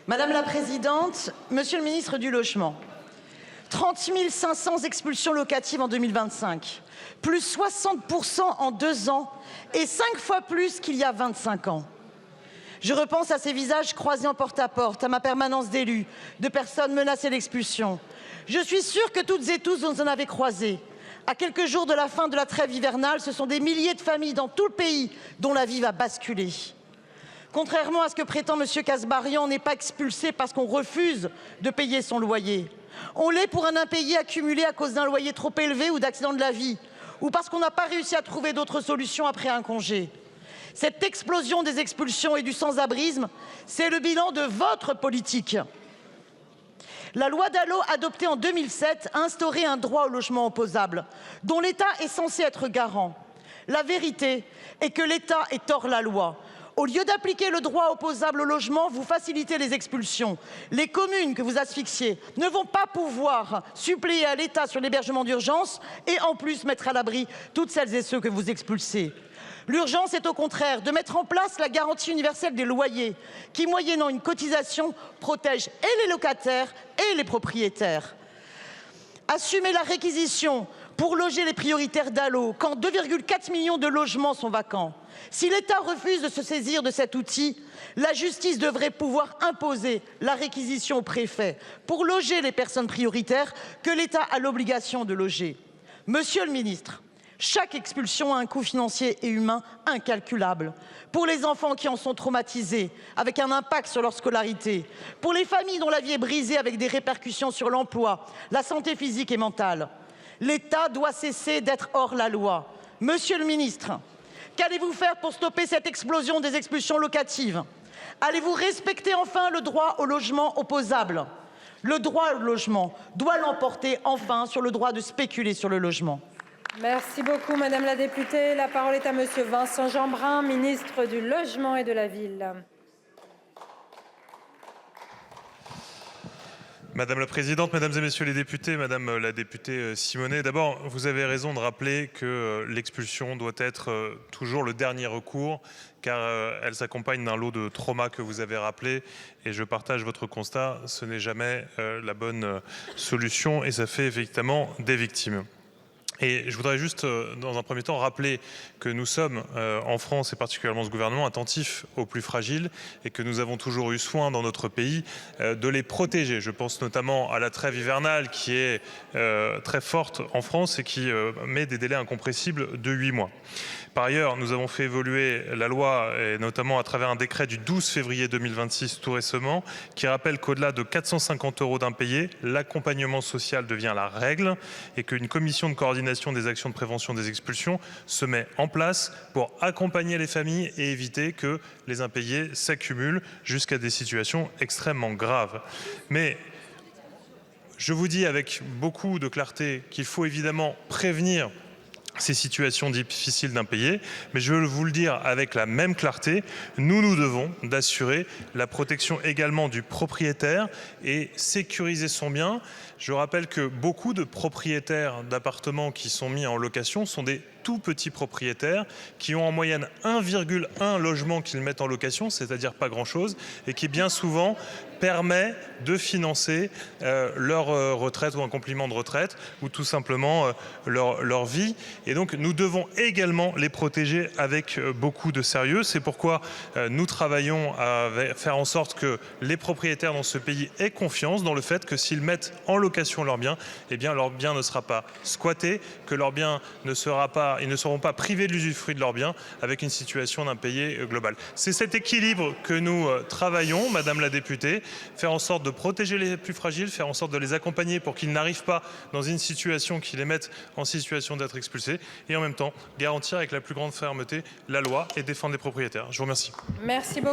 Madame la Présidente, Monsieur le Ministre du Logement, 30 500 expulsions locatives en 2025, plus 60% en 2 ans et 5 fois plus qu'il y a 25 ans. Je repense à ces visages croisés en porte-à-porte, à ma permanence d'élus, de personnes menacées d'expulsion. Je suis sûre que toutes et tous, vous en avez croisé. À quelques jours de la fin de la trêve hivernale, ce sont des milliers de familles dans tout le pays dont la vie va basculer. Contrairement à ce que prétend M. Kasbarian, on n'est pas expulsé parce qu'on refuse de payer son loyer. On l'est pour un impayé accumulé à cause d'un loyer trop élevé ou d'accident de la vie, ou parce qu'on n'a pas réussi à trouver d'autres solutions après un congé. Cette explosion des expulsions et du sans-abrisme, c'est le bilan de votre politique. La loi Dallot, adoptée en 2007, a instauré un droit au logement opposable, dont l'État est censé être garant. La vérité est que l'État est hors la loi. Au lieu d'appliquer le droit opposable au logement, vous facilitez les expulsions. Les communes que vous asphyxiez ne vont pas pouvoir suppléer à l'État sur l'hébergement d'urgence et en plus mettre à l'abri toutes celles et ceux que vous expulsez. L'urgence est au contraire de mettre en place la garantie universelle des loyers qui, moyennant une cotisation, protège et les locataires et les propriétaires. Assumez la réquisition pour loger les prioritaires Dallot quand 2,4 millions de logements sont vacants. Si l'État refuse de se saisir de cet outil, la justice devrait pouvoir imposer la réquisition au préfet pour loger les personnes prioritaires que l'État a l'obligation de loger. Monsieur le ministre, chaque expulsion a un coût financier et humain incalculable. Pour les enfants qui en sont traumatisés, avec un impact sur leur scolarité. Pour les familles dont la vie est brisée avec des répercussions sur l'emploi, la santé physique et mentale. L'État doit cesser d'être hors la loi. Monsieur le ministre, qu'allez-vous faire pour stopper cette explosion des expulsions locatives? Allez-vous respecter enfin le droit au logement opposable? Le droit au logement doit l'emporter enfin sur le droit de spéculer sur le logement. Merci beaucoup, Madame la députée. La parole est à Monsieur Vincent Jeanbrun, ministre du Logement et de la Ville. Madame la Présidente, Mesdames et Messieurs les députés, Madame la députée Simonet, d'abord, vous avez raison de rappeler que l'expulsion doit être toujours le dernier recours, car elle s'accompagne d'un lot de traumas que vous avez rappelé, et je partage votre constat, ce n'est jamais la bonne solution, et ça fait effectivement des victimes. Et je voudrais juste, dans un premier temps, rappeler que nous sommes, en France et particulièrement ce gouvernement, attentifs aux plus fragiles et que nous avons toujours eu soin dans notre pays de les protéger. Je pense notamment à la trêve hivernale qui est très forte en France et qui met des délais incompressibles de 8 mois. Par ailleurs, nous avons fait évoluer la loi, et notamment à travers un décret du 12 février 2026 tout récemment, qui rappelle qu'au-delà de 450 € d'impayés, l'accompagnement social devient la règle et qu'une commission de coordination des actions de prévention des expulsions se met en place pour accompagner les familles et éviter que les impayés s'accumulent jusqu'à des situations extrêmement graves. Mais je vous dis avec beaucoup de clarté qu'il faut évidemment prévenir ces situations difficiles d'impayés, mais je veux vous le dire avec la même clarté, nous devons d'assurer la protection également du propriétaire et sécuriser son bien. Je rappelle que beaucoup de propriétaires d'appartements qui sont mis en location sont des tout petits propriétaires qui ont en moyenne 1,1 logement qu'ils mettent en location, c'est-à-dire pas grand-chose, et qui bien souvent permet de financer leur retraite ou un complément de retraite ou tout simplement leur vie. Et donc nous devons également les protéger avec beaucoup de sérieux. C'est pourquoi nous travaillons à faire en sorte que les propriétaires dans ce pays aient confiance dans le fait que s'ils mettent en location leur bien, eh bien leur bien ne sera pas squatté, que leur bien ne sera pas, ils ne seront pas privés de l'usufruit de leur bien avec une situation d'impayé global. C'est cet équilibre que nous travaillons, Madame la députée, faire en sorte de protéger les plus fragiles, faire en sorte de les accompagner pour qu'ils n'arrivent pas dans une situation qui les mette en situation d'être expulsés et en même temps garantir avec la plus grande fermeté la loi et défendre les propriétaires. Je vous remercie. Merci beaucoup.